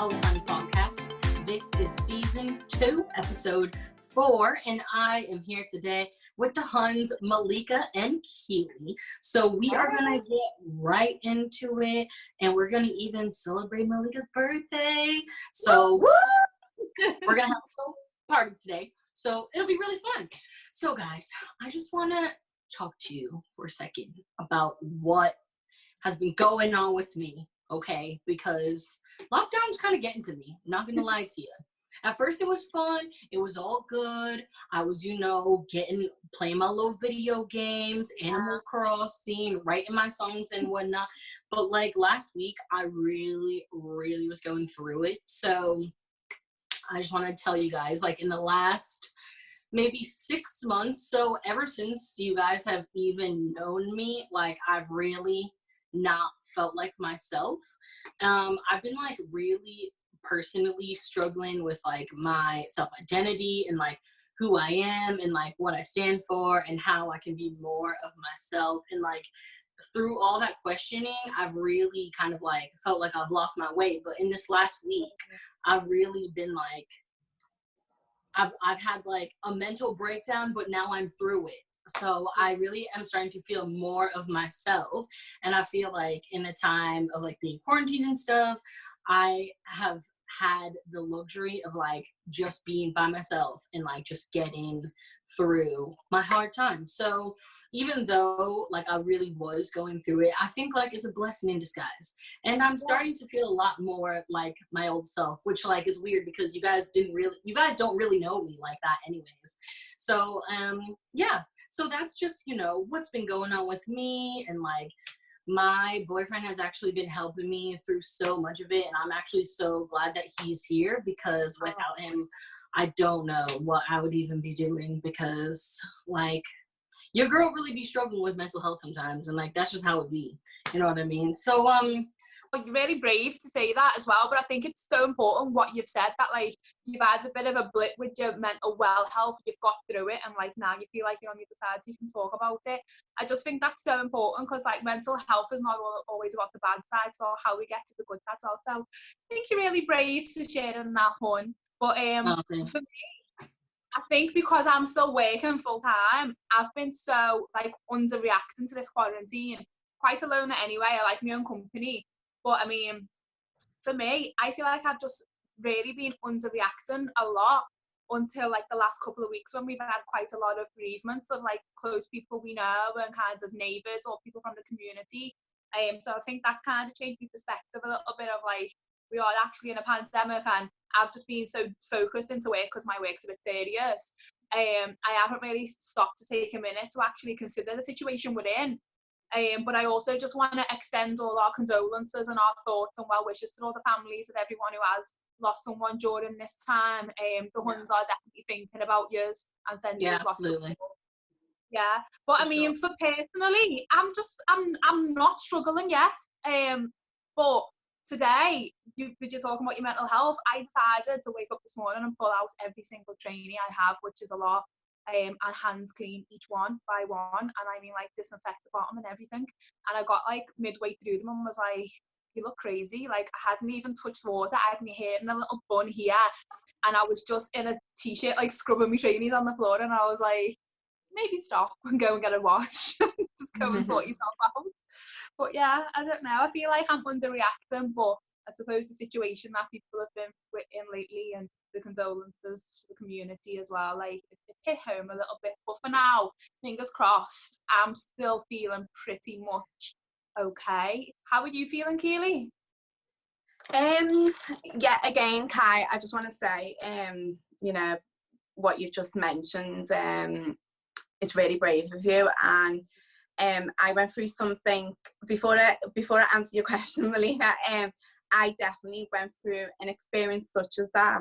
of Hun Podcast. This is season 2, episode 4, and I am here today with the Huns, Malika and Keely. So we are going to get right into it, and we're going to even celebrate Malika's birthday. So we're going to have a full party today. So it'll be really fun. So guys, I just want to talk to you for a second about what has been going on with me, okay? Because lockdown's kind of getting to me, not gonna lie to you. At first it was fun, it was all good. I was, playing my little video games, Animal Crossing, writing my songs and whatnot. But like last week, I really was going through it. So I just want to tell you guys, like in the last maybe 6 months, so ever since you guys have even known me, like I've really not felt like myself. I've been like really personally struggling with like my self-identity and like who I am and like what I stand for and how I can be more of myself. And like through all that questioning, I've really kind of like felt like I've lost my way. But in this last week, I've really been like, I've had like a mental breakdown, but now I'm through it. So I really am starting to feel more of myself. And I feel like in a time of like being quarantined and stuff, I have had the luxury of like just being by myself and like just getting through my hard time. So even though like I really was going through it, I think like it's a blessing in disguise. And I'm starting to feel a lot more like my old self, which like is weird because you guys don't really know me like that anyways. So yeah. So that's just, what's been going on with me. And like my boyfriend has actually been helping me through so much of it. And I'm actually so glad that he's here because without him, I don't know what I would even be doing because like your girl really be struggling with mental health sometimes. And like, that's just how it be. You know what I mean? So, Well, you're really brave to say that as well, but I think it's so important what you've said, that like you've had a bit of a blip with your mental well health, you've got through it, and like now you feel like you're on the other side so you can talk about it. I just think that's so important because like mental health is not always about the bad sides or how we get to the good sides also. I think you're really brave to sharing that one. But for me, I think because I'm still working full time, I've been so like underreacting to this quarantine, quite alone anyway. I like my own company. But I mean, for me, I feel like I've just really been underreacting a lot until like the last couple of weeks when we've had quite a lot of bereavements of like close people we know and kinds of neighbours or people from the community. So I think that's kind of changed my perspective a little bit of like, we are actually in a pandemic and I've just been so focused into work because my work's a bit serious. I haven't really stopped to take a minute to actually consider the situation we're in. But I also just want to extend all our condolences and our thoughts and well wishes to all the families of everyone who has lost someone during this time. The Huns are definitely thinking about yours and sending us lots of support. Yeah, but I mean, for personally, I'm not struggling yet. But today, you're talking about your mental health. I decided to wake up this morning and pull out every single trainee I have, which is a lot. And hand clean each one by one, and I mean like disinfect the bottom and everything. And I got like midway through them and was like, you look crazy. Like I hadn't even touched water. I had my hair in a little bun here and I was just in a t-shirt like scrubbing my trainees on the floor, and I was like, maybe stop and go and get a wash. Just go and sort yourself out. But yeah, I don't know, I feel like I'm underreacting, but I suppose the situation that people have been in lately and the condolences to the community as well, like it's hit home a little bit. But for now, fingers crossed, I'm still feeling pretty much okay. How are you feeling, Keely? Yeah, again, Kai, I just want to say, what you've just mentioned, it's really brave of you. And I went through something before I answer your question, Malika. I definitely went through an experience such as that,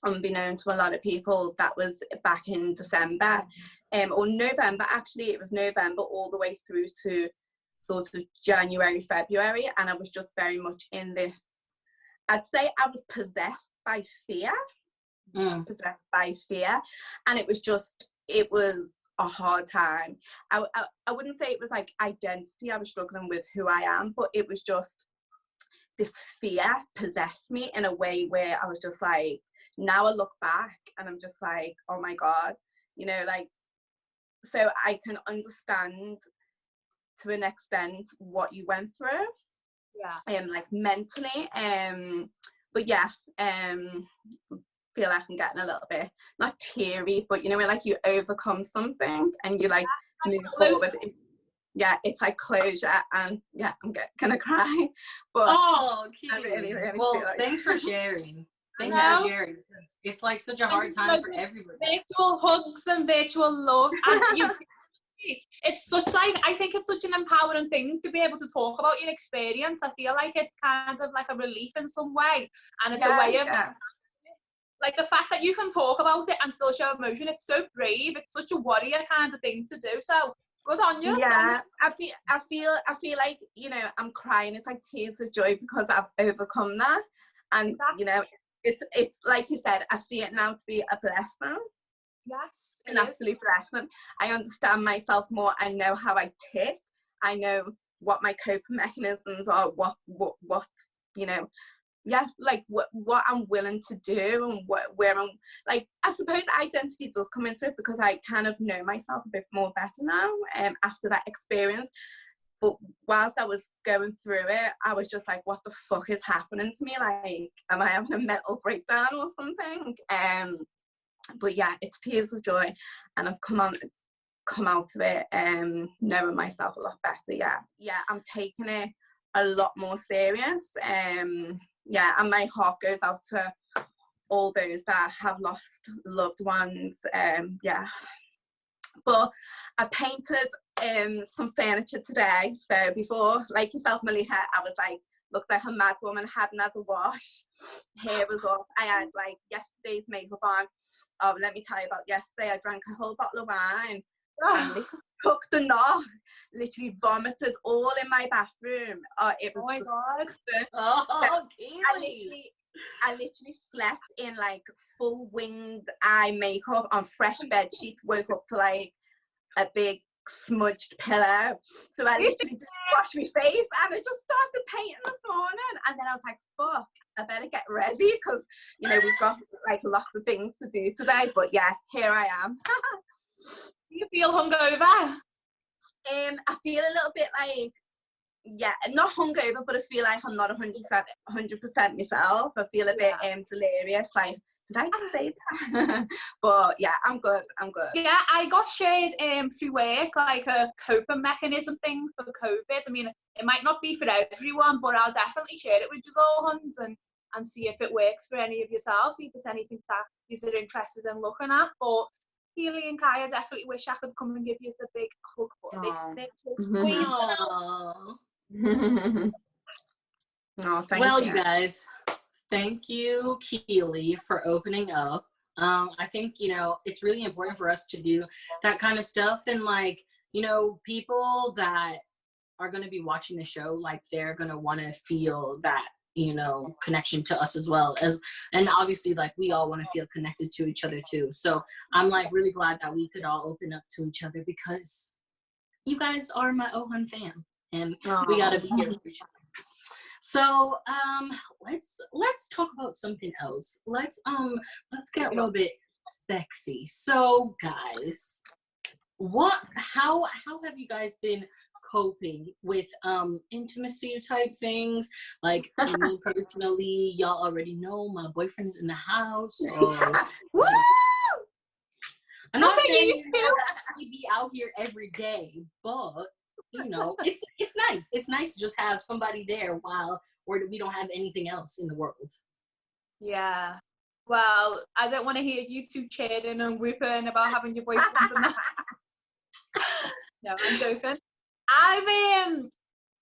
unbeknown to a lot of people. That was back in December, or November, actually. It was November all the way through to sort of January, February, and I was just very much in this, I'd say I was possessed by fear. And it was a hard time. I wouldn't say it was like identity I was struggling with, who I am, but it was just this fear possessed me in a way where I was just like, now I look back and I'm just like, oh my God, you know, like, so I can understand to an extent what you went through. Yeah. Like mentally. But yeah, feel like I'm getting a little bit, not teary, but you know, when like you overcome something and you like move forward. It's like closure, and yeah, I'm gonna cry. But oh, I really well, feel like thanks for sharing. Thank you for sharing. It's like such a hard time for everybody. Virtual hugs and virtual love, and it's such like, I think it's such an empowering thing to be able to talk about your experience. I feel like it's kind of like a relief in some way, and it's a way of like the fact that you can talk about it and still show emotion. It's so brave. It's such a warrior kind of thing to do. So good on you. Yeah, I feel like, you know, I'm crying. It's like tears of joy because I've overcome that, and you know, it's like you said, I see it now to be a blessing. Yes, an absolute blessing. I understand myself more. I know how I tick. I know what my coping mechanisms are. What you know, like what I'm willing to do, and where I'm like. I suppose identity does come into it because I kind of know myself a bit more better now. After that experience. But whilst I was going through it, I was just like, what the fuck is happening to me? Like, am I having a mental breakdown or something? But yeah, it's tears of joy, and I've come out of it knowing myself a lot better. Yeah, I'm taking it a lot more serious. And my heart goes out to all those that have lost loved ones. But I painted some furniture today. So before, like yourself, Malika, I was like, looked like a mad woman, hadn't had a wash, hair was up. I had like yesterday's makeup on. Oh, let me tell you about yesterday. I drank a whole bottle of wine and took the knock, literally vomited all in my bathroom. It was disgusting. I literally slept in like full winged eye makeup on fresh bed sheets, woke up to like a big smudged pillow. So I literally didn't wash my face, and I just started painting this morning, and then I was like, fuck, I better get ready because, you know, we've got like lots of things to do today. But yeah, here I am. Do you feel hungover? I feel a little bit like, yeah, not hungover, but I feel like I'm not 100% myself. I feel a bit delirious, like, did I just say that? But yeah, I'm good. Yeah, I got shared through work like a coping mechanism thing for COVID. I mean, it might not be for everyone, but I'll definitely share it with you all, Huns, and see if it works for any of yourselves, see if it's anything that you're interested in looking at. But Keely and Kai, I definitely wish I could come and give you a big hug, but a big squeeze. Well, you guys, thank you, Keely, for opening up. I think, you know, it's really important for us to do that kind of stuff, and like, you know, people that are going to be watching the show, like, they're going to want to feel that, you know, connection to us as well as, and obviously like we all want to feel connected to each other too. So I'm like really glad that we could all open up to each other because you guys are my Hun fam, and we got to be here for each other. So let's talk about something else. Let's get a little bit sexy. So guys, how have you guys been coping with intimacy type things? Like, me personally, y'all already know my boyfriend's in the house. So Woo! I'm not saying he'd be out here every day, but you know, it's nice. It's nice to just have somebody there while we don't have anything else in the world. Yeah. Well, I don't want to hear you two chatting and whooping about having your boyfriend. No, I'm joking.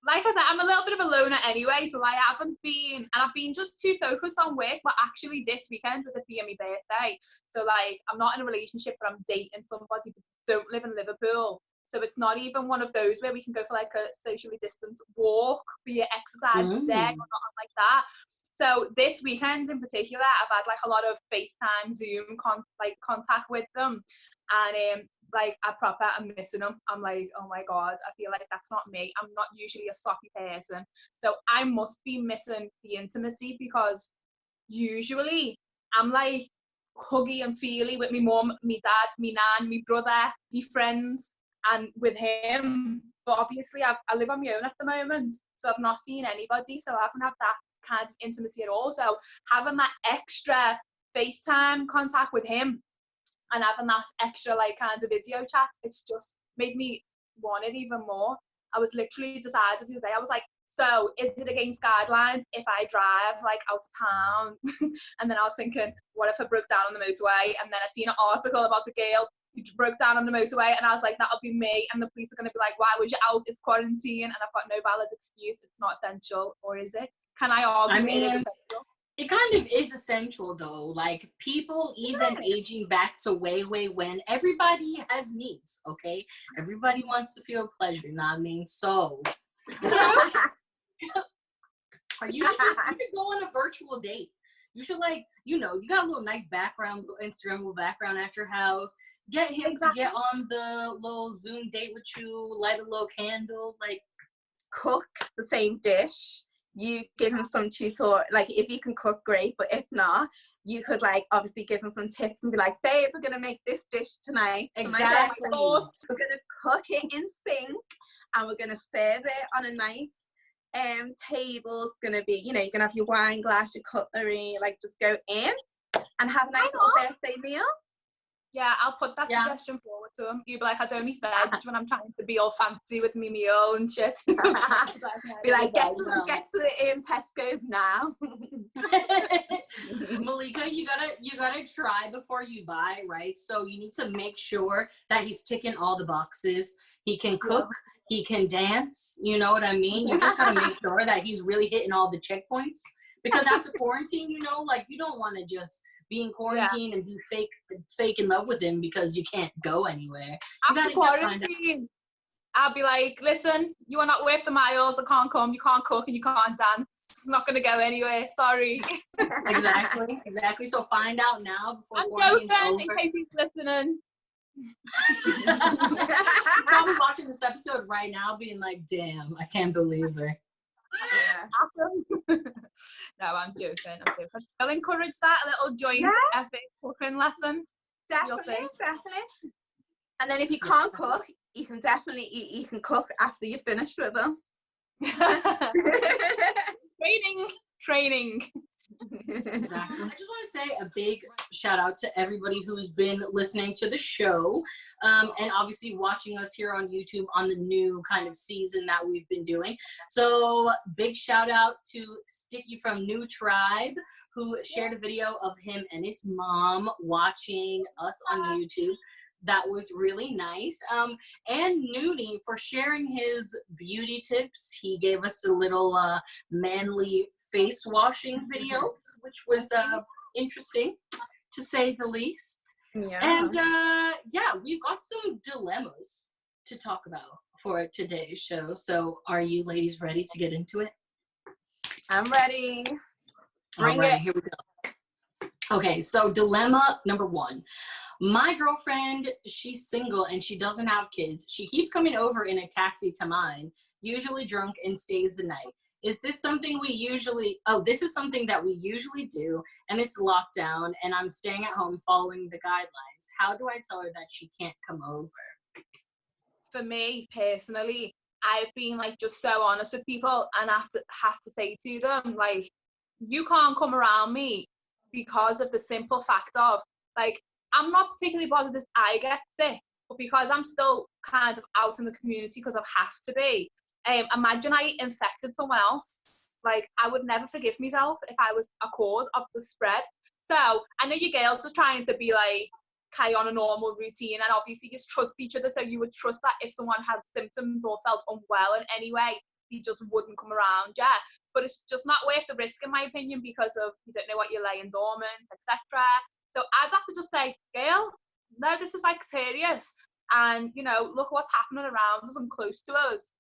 Like I said, I'm a little bit of a loner anyway, so I haven't been, and I've been just too focused on work, but actually this weekend with it being my birthday, so like, I'm not in a relationship, but I'm dating somebody who don't live in Liverpool, so it's not even one of those where we can go for like a socially distanced walk, be it exercise a day or nothing like that. So this weekend in particular, I've had like a lot of FaceTime, Zoom contact with them, and like I'm missing him. I'm like, oh my God, I feel like that's not me. I'm not usually a soppy person. So I must be missing the intimacy, because usually I'm like huggy and feely with my mum, my dad, my nan, my brother, my friends, and with him. But obviously I live on my own at the moment, so I've not seen anybody, so I haven't had that kind of intimacy at all. So having that extra FaceTime contact with him and having that extra like kind of video chat, it's just made me want it even more. I was literally decided the other day, I was like, so is it against guidelines if I drive like out of town? And then I was thinking, what if I broke down on the motorway? And then I seen an article about a girl who broke down on the motorway, and I was like, that'll be me. And the police are going to be like, why was you out? It's quarantine. And I've got no valid excuse. It's not essential. Or is it? Can I argue it is essential? It kind of is essential though. Like people, even aging back to way when, everybody has needs, okay? Everybody wants to feel pleasure, you know what I mean? So you should go on a virtual date. You should, like, you know, you got a little nice background, Instagram background at your house. Get him to get on the little Zoom date with you, light a little candle, like cook the same dish. You give him some tutorial, like if you can cook, great, but if not, you could like obviously give him some tips and be like, babe, we're gonna make this dish tonight. Exactly. We're gonna cook it in sync and we're gonna serve it on a nice table. It's gonna be, you know, you're gonna have your wine glass, your cutlery, like just go in and have a nice little birthday meal. Yeah, I'll put that suggestion forward to him. You'd be like, I don't eat veg when I'm trying to be all fancy with me meal and shit. Be like, get to the Tesco's now. Malika, you gotta try before you buy, right? So you need to make sure that he's ticking all the boxes. He can cook, he can dance, you know what I mean? You just gotta make sure that he's really hitting all the checkpoints. Because after quarantine, you know, like you don't want to just be in quarantine and be fake in love with him because you can't go anywhere. After quarantine, I'll be like, listen, you are not worth the miles. I can't come. You can't cook and you can't dance. It's not going to go anywhere. Sorry. Exactly. So find out now before I'm quarantine's over. in case he's listening. He's probably watching this episode right now being like, damn, I can't believe her. Yeah. No, I'm joking. I'll encourage that, a little joint epic cooking lesson. Definitely. And then if you can't cook, you can definitely you can cook after you're finished with them. Training. Exactly. I just want to say a big shout out to everybody who's been listening to the show and obviously watching us here on YouTube on the new kind of season that we've been doing. So big shout out to Sticky from New Tribe, who shared a video of him and his mom watching us on YouTube. That was really nice. And Noonie for sharing his beauty tips. He gave us a little manly face washing video, which was interesting to say the least. Yeah. And we've got some dilemmas to talk about for today's show. So are you ladies ready to get into it? I'm ready. Bring it. Here we go. Okay, so dilemma number 1. My girlfriend, she's single and she doesn't have kids. She keeps coming over in a taxi to mine, usually drunk, and stays the night. Is this something this is something that we usually do, and it's lockdown, and I'm staying at home following the guidelines. How do I tell her that she can't come over? For me, personally, I've been like just so honest with people, and I have to say to them, like, you can't come around me because of the simple fact of, like, I'm not particularly bothered if I get sick, but because I'm still kind of out in the community because I have to be, imagine I infected someone else. Like, I would never forgive myself if I was a cause of the spread. So I know you girls just trying to be like, carry on a normal routine, and obviously you just trust each other, so you would trust that if someone had symptoms or felt unwell in any way, they just wouldn't come around, but it's just not worth the risk in my opinion, because of you don't know what you're laying dormant, etc. So I'd have to just say, girl, no, this is like serious, and you know, look what's happening around us and close to us.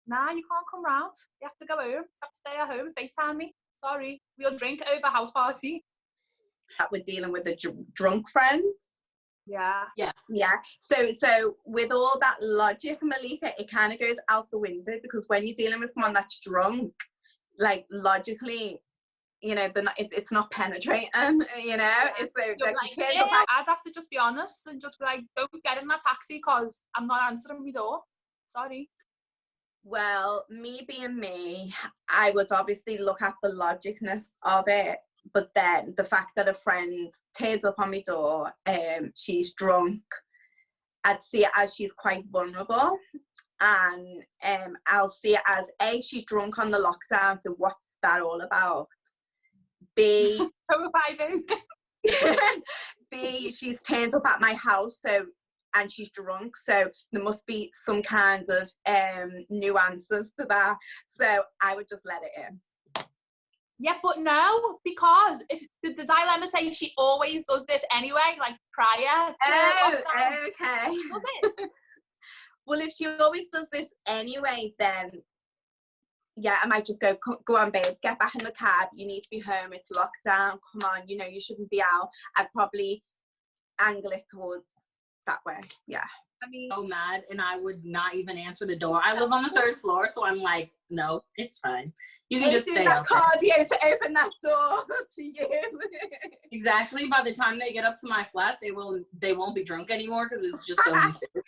Nah, you can't come round. You have to go home. You have to stay at home and FaceTime me. Sorry, we'll drink over house party. That we're dealing with a drunk friend. Yeah. So with all that logic, Malika, it kind of goes out the window, because when you're dealing with someone that's drunk, like logically, you know, it's not penetrating, you know. It's so like, I'd have to just be honest and just be like, don't get in that taxi because I'm not answering my door. Sorry. Well, me being me, I would obviously look at the logicness of it, but then the fact that a friend turns up on my door, she's drunk, I'd see it as she's quite vulnerable, and I'll see it as A, she's drunk on the lockdown, so what's that all about? B, B, she's turned up at my house, and she's drunk, so there must be some kind of nuances to that. So I would just let it in. Yeah, but no, because if the dilemma says she always does this anyway, like prior to lockdown. Okay. Well, if she always does this anyway, then yeah, I might just go on, babe, get back in the cab, you need to be home, it's lockdown, come on, you know, you shouldn't be out. I'd probably angle it towards that way. Yeah. I mean, so mad, and I would not even answer the door. I live on the 3rd floor, so I'm like, no, it's fine. You can just stay out there. Cardio to open that door to you. Exactly. By the time they get up to my flat, they won't be drunk anymore because it's just so many stairs.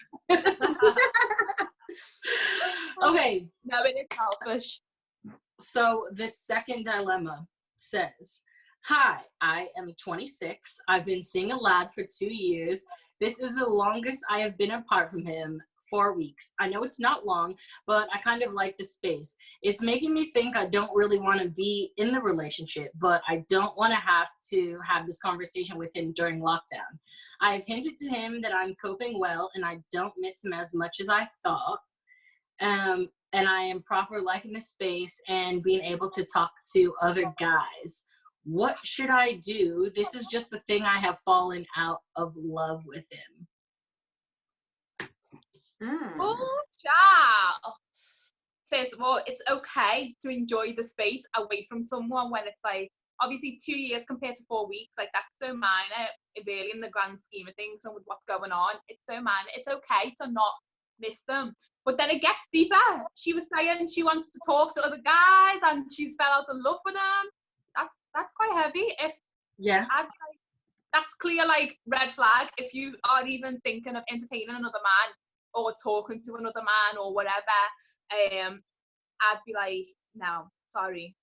Okay. No, it is selfish. So the second dilemma says, hi, I am 26. I've been seeing a lad for 2 years. This is the longest I have been apart from him, 4 weeks. I know it's not long, but I kind of like the space. It's making me think I don't really want to be in the relationship, but I don't want to have this conversation with him during lockdown. I've hinted to him that I'm coping well and I don't miss him as much as I thought. And I am proper liking the space and being able to talk to other guys. What should I do? This is just the thing I have fallen out of love with him. Oh, child. First of all, it's okay to enjoy the space away from someone when it's like, obviously 2 years compared to 4 weeks, like that's so minor, really, in the grand scheme of things and with what's going on. It's so minor. It's okay to not miss them. But then it gets deeper. She was saying she wants to talk to other guys and she's fell out of love with them. That's quite heavy. That's clear, like, red flag. If you are even thinking of entertaining another man or talking to another man or whatever, I'd be like, no, sorry.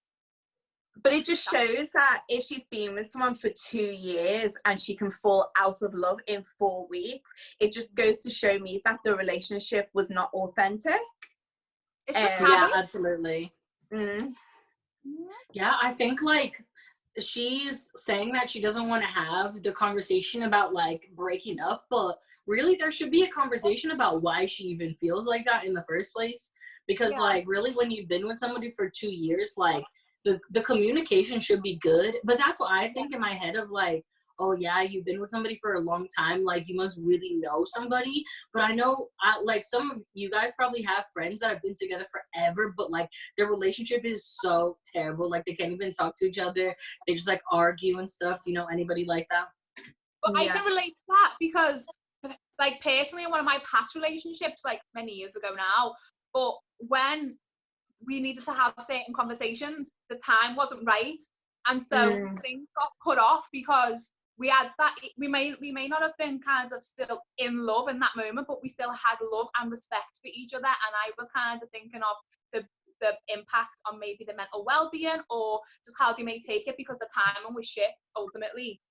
But it just shows that if she's been with someone for 2 years and she can fall out of love in 4 weeks, it just goes to show me that the relationship was not authentic. It's just yeah, absolutely. Mm. Yeah, I think, like, she's saying that she doesn't want to have the conversation about, like, breaking up, but really there should be a conversation about why she even feels like that in the first place. Because, like, really when you've been with somebody for 2 years, like, the communication should be good. But that's what I think in my head of, like, oh yeah, you've been with somebody for a long time, like, you must really know somebody. But I know, like, some of you guys probably have friends that have been together forever, but, like, their relationship is so terrible, like, they can't even talk to each other, they just, like, argue and stuff. Do you know anybody like that? But I can relate to that because, like, personally in one of my past relationships, like, many years ago now, but when we needed to have certain conversations, the time wasn't right, and so things got cut off because we had that. We may not have been kind of still in love in that moment, but we still had love and respect for each other. And I was kind of thinking of the impact on maybe the mental well-being or just how they may take it, because the timing was shit ultimately.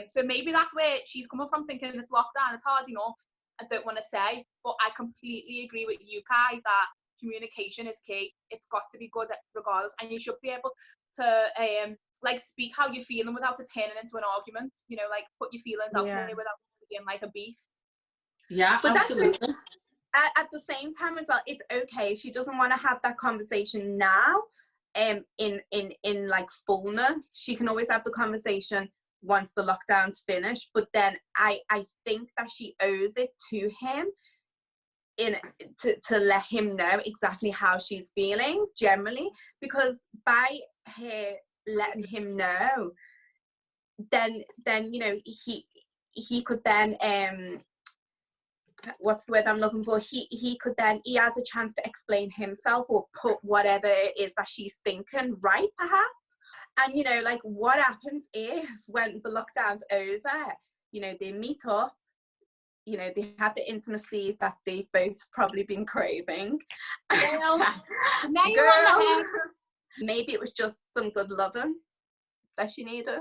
So maybe that's where she's coming from, thinking it's lockdown, it's hard enough. I don't want to say, but I completely agree with you, Kai, that communication is key. It's got to be good regardless, and you should be able to like speak how you're feeling without it turning into an argument, you know, like put your feelings out there without being like a beef. Yeah, but absolutely. At the same time as well, it's okay if she doesn't want to have that conversation now, in like fullness. She can always have the conversation once the lockdown's finished. But then I think that she owes it to him to let him know exactly how she's feeling generally, because by her letting him know, then you know, he could then what's the word I'm looking for? He could then, he has a chance to explain himself or put whatever it is that she's thinking right, perhaps. And, you know, like, what happens if, when the lockdown's over, you know, they meet up, you know, they have the intimacy that they've both probably been craving. Girl, Girl, maybe it was just some good loving that she needed.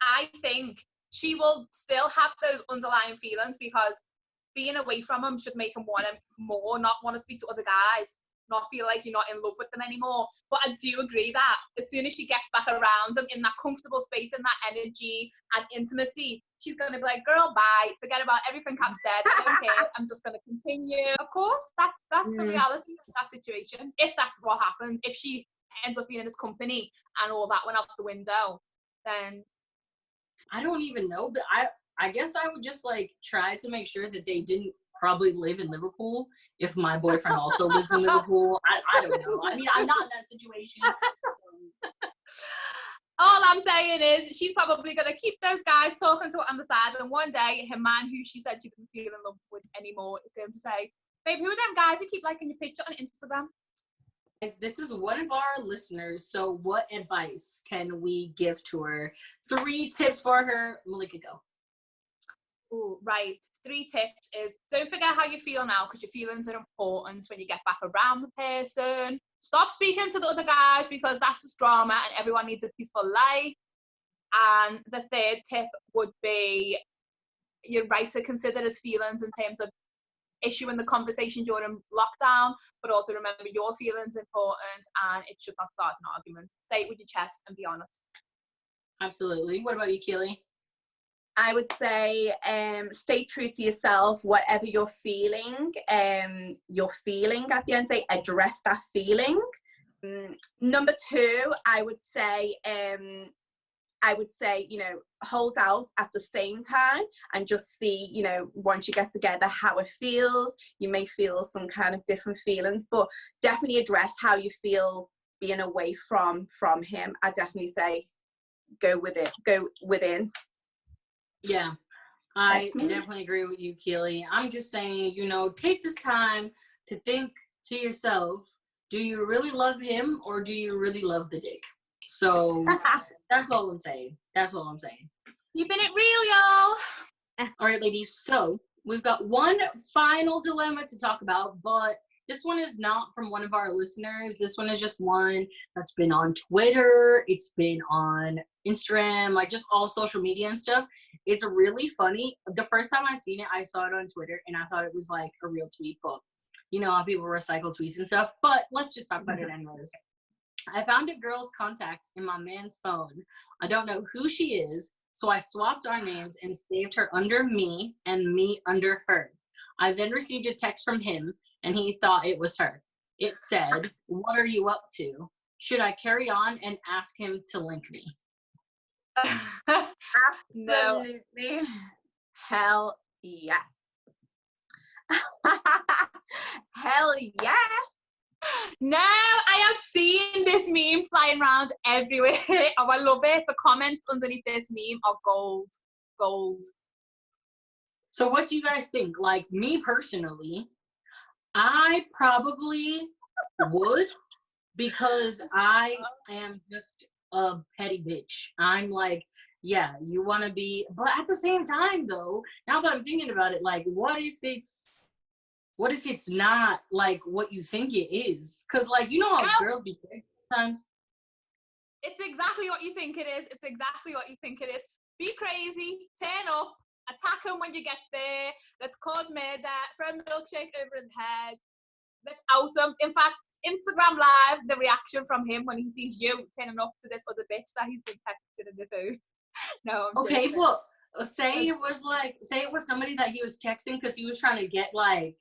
I think she will still have those underlying feelings, because being away from him should make him want him more, not want to speak to other guys, not feel like you're not in love with them anymore. But I do agree that as soon as she gets back around him in that comfortable space and that energy and intimacy, she's going to be like, girl, bye, forget about everything I've said, I don't care, I'm just going to continue. Of course, that's the reality of that situation. If that's what happens, if she ends up being in his company and all that went out the window, then I don't even know, but I guess I would just like try to make sure that they didn't probably live in Liverpool if my boyfriend also lives in Liverpool. I don't know. I mean, I'm not in that situation. All I'm saying is she's probably going to keep those guys talking to her on the side, and one day her man, who she said she couldn't feel in love with anymore, is going to say, babe, who are them guys who keep liking your picture on Instagram? This is one of our listeners, so what advice can we give to her? 3 tips for her. Malika, go. Ooh, right. 3 tips is, don't forget how you feel now, because your feelings are important when you get back around the person. Stop speaking to the other guys, because that's just drama and everyone needs a peaceful life. And the 3rd tip would be, you're right to consider his feelings in terms of issuing the conversation during lockdown, but also remember your feelings important, and it should not start an argument. Say it with your chest and be honest. Absolutely. What about you, Keely? I would say stay true to yourself. Whatever you're feeling at the end, say address that feeling. Number 2, I would say, you know, hold out at the same time and just see, you know, once you get together, how it feels. You may feel some kind of different feelings, but definitely address how you feel being away from him. I definitely say go within. Yeah, I definitely agree with you, Keely. I'm just saying, you know, take this time to think to yourself, do you really love him or do you really love the dick? So that's all I'm saying. Keeping it real, y'all. All right, ladies. So we've got one final dilemma to talk about, but this one is not from one of our listeners. This one is just one that's been on Twitter. It's been on Instagram, like just all social media and stuff. It's really funny. The first time I seen it, I saw it on Twitter and I thought it was like a real tweet, but you know how people recycle tweets and stuff. But let's just talk about it anyways. I found a girl's contact in my man's phone. I don't know who she is, so I swapped our names and saved her under me and me under her. I then received a text from him, and he thought it was her. It said, "What are you up to? Should I carry on and ask him to link me?" No. Absolutely. Hell yes. Hell yeah. No, I have seen this meme flying around everywhere. Oh, I love it. The comments underneath this meme are gold. So what do you guys think? Like, me personally, I probably would, because I am just a petty bitch. I'm like, yeah, you want to be, but at the same time though, now that I'm thinking about it, like, what if it's not like what you think it is? Because like, you know how girls be crazy sometimes. It's exactly what you think it is. Be crazy, turn up, attack him when you get there. Let's cause murder, throw a milkshake over his head. Let's out him. In fact, Instagram Live, the reaction from him when he sees you turning up to this other bitch that he's been texting in the phone. No, I'm okay, joking. well, say it was somebody that he was texting because he was trying to get like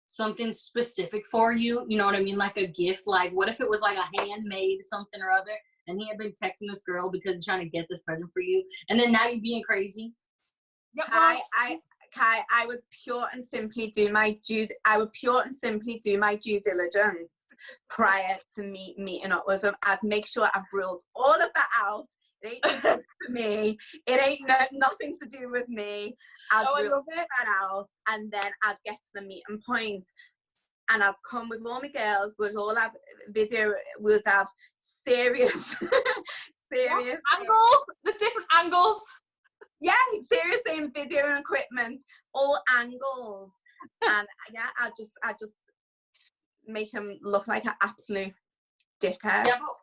something specific for you, you know what I mean, like a gift. Like, what if it was like a handmade something or other, and he had been texting this girl because he's trying to get this present for you, and then now you're being crazy? I would pure and simply do my due diligence prior to me meeting up with him. I'd make sure I've ruled all of that out It ain't to do with me. It ain't nothing to do with me. I'll do that out, and then I'd get to the meeting point, and I'd come with all my girls. We'd all have video. We'd have serious, serious angles. The different angles. Yeah, seriously, in video and equipment, all angles, and yeah, I just make him look like an absolute dickhead. Yeah, but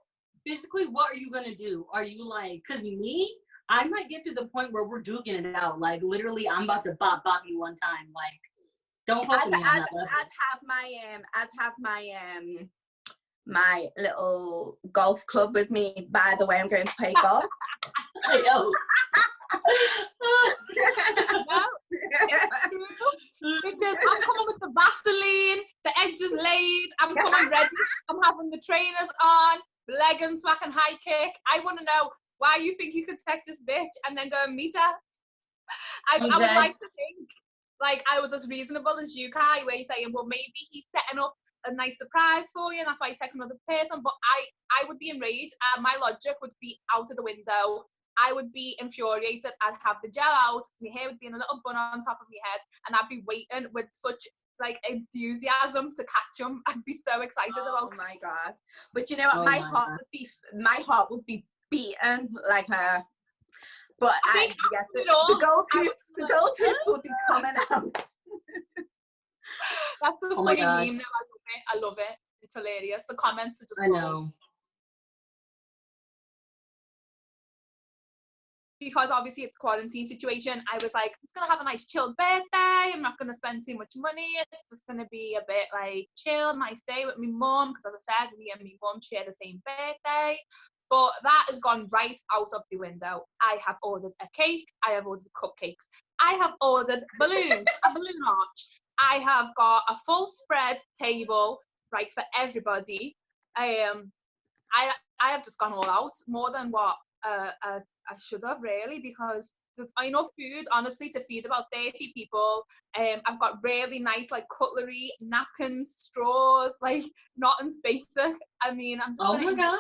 basically, what are you gonna do? Are you like, cause me, I might get to the point where we're duking it out. Like literally, I'm about to bop you one time. Like, don't fuck with me on that level. I'd have my little golf club with me. By the way, I'm going to play golf. I know. I'm coming with the Vaseline, the edge is laid, I'm coming ready, I'm having the trainers on, leggings, smacking high kick. I want to know why you think you could text this bitch and then go and meet her. I would like to think like I was as reasonable as you, Kai, where you're saying, well, maybe he's setting up a nice surprise for you and that's why he's texting another person, but I would be enraged and my logic would be out of the window. I would be infuriated. I'd have the gel out, my hair would be in a little bun on top of my head, and I'd be waiting with such like enthusiasm to catch him. I'd be so excited about. Oh my god! But you know what? My heart would be beaten like a. But I guess the gold hoops will be coming out. That's the funny meme now. I love it. It's hilarious. The comments are just. I know. Gold. Because obviously it's a quarantine situation, I was like, it's going to have a nice chill birthday. I'm not going to spend too much money. It's just going to be a bit like chill, nice day with my mum. Because as I said, me and my mum share the same birthday. But that has gone right out of the window. I have ordered a cake. I have ordered cupcakes. I have ordered balloons, a balloon arch. I have got a full spread table, right, for everybody. I have just gone all out, more than what I should have, really, because there's enough food, honestly, to feed about 30 people. I've got really nice, like, cutlery, napkins, straws, like, nothing's basic. I mean, I'm just oh my god.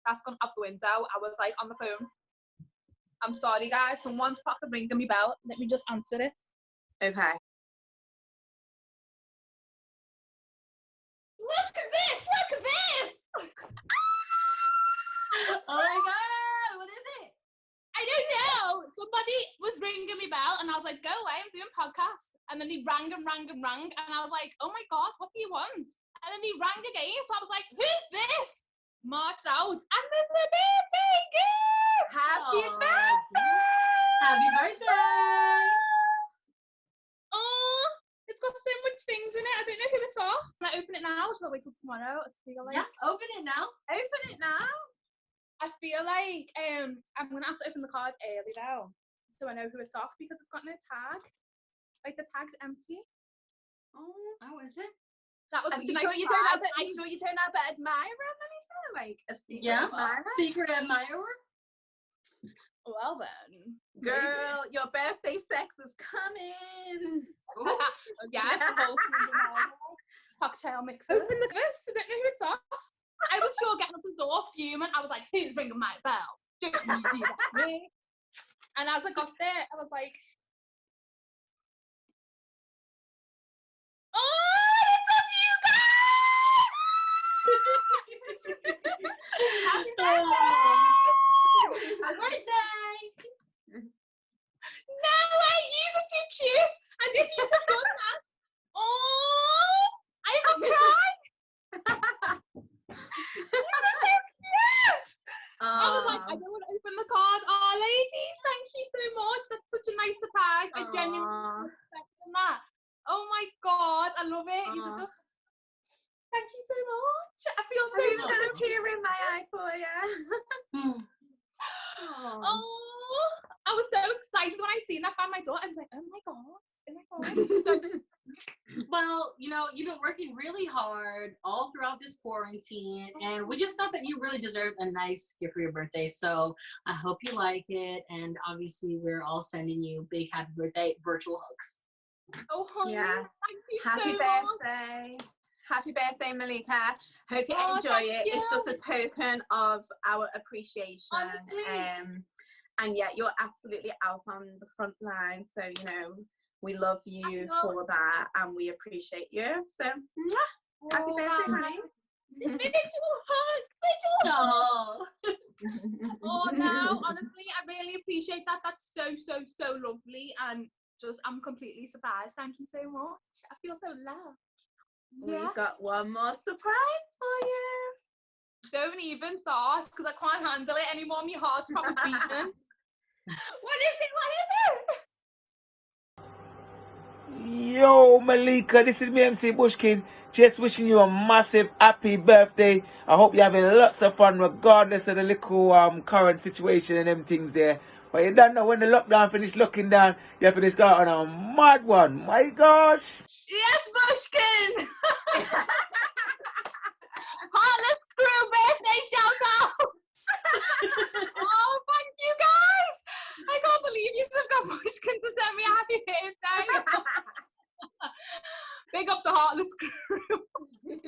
That's gone out the window. I was, like, on the phone. I'm sorry, guys. Someone's fucking ringing me bell. Let me just answer it. Okay. Look at this! Look at this! Oh my god, what is it? I don't know. Somebody was ringing me bell and I was like, go away, I'm doing podcast. And then he rang and I was like, oh my god, what do you want? And then he rang again, so I was like, who's this? Marks out, and there's a birthday gift! Happy birthday! Happy birthday! Oh, it's got so much things in it. I don't know who it's off. Can I open it now? Or shall I wait till tomorrow? Yeah, open it now. Open it now. I feel like I'm gonna have to open the card early now, so I know who it's off because it's got no tag. Like the tag's empty. Oh, is it? That was. Are you sure you don't have an admirer, Malika? Like a secret admirer? Secret admirer. Well then, girl, your birthday sex is coming. Yeah, the whole cocktail mixer. Open the this. I don't know who it's off. I was sure getting up the door fuming. I was like, who's ringing my bell? Don't you do that to me. And as I got there, I was like, oh, it's of you guys! Happy birthday! Happy birthday! No way, you are too cute! As if you have done that. Oh, I have cried! I was like, I don't want to open the card. Oh, ladies, thank you so much. That's such a nice surprise. I genuinely expected that. Oh my god, I love it. You just thank you so much. I feel so I've got a tear in my eye for you. Oh, I was so excited when I seen that by my door. I was like, oh my god. So, well, you know, you've been working really hard all throughout this quarantine, and we just thought that you really deserve a nice gift for your birthday. So I hope you like it, and obviously we're all sending you big happy birthday virtual hugs. oh honey, Yeah. thank you Happy so birthday. much. Happy birthday, Malika. Hope you enjoy it. It's just a token of our appreciation. And yeah, you're absolutely out on the front line. So, you know, we love you for that and we appreciate you. So, happy birthday, honey. Virtual hug. Oh no, honestly, I really appreciate that. That's so lovely, and just I'm completely surprised. Thank you so much. I feel so loved. We've got one more surprise for you. Don't even start, because I can't handle it anymore. My heart's probably beating. What is it? Yo, Malika, this is me, MC Bushkin. Just wishing you a massive happy birthday. I hope you're having lots of fun, regardless of the little current situation and them things there. But you don't know when the lockdown finish looking down, you have to go on a mad one. My gosh. Yes, Bushkin. Heartless Crew birthday shout out. Oh, thank you guys. I can't believe you still got Bushkin to send me a happy birthday. Big up the Heartless Crew. Oh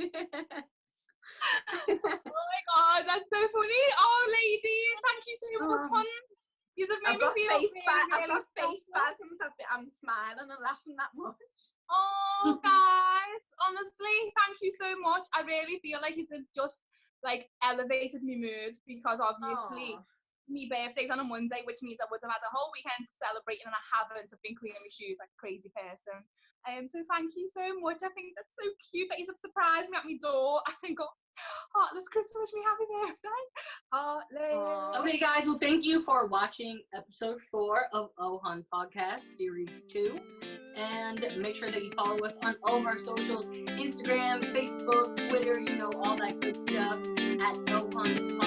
my god, that's so funny. Oh, ladies, thank you so much. You've made me feel I've got face spasms. I'm smiling and laughing that much. Oh, guys, honestly, thank you so much. I really feel like it's just like elevated my mood, because obviously my birthday's on a Monday, which means I would have had the whole weekend celebrating, and I haven't. I've been cleaning my shoes like a crazy person. So thank you so much. I think that's so cute that you've surprised me at my door. I think, Heartless Chris, wish me happy birthday. Heartless. Okay, guys. Well, thank you for watching episode 4 of Hun Podcast Series 2. And make sure that you follow us on all of our socials: Instagram, Facebook, Twitter, you know, all that good stuff at Hun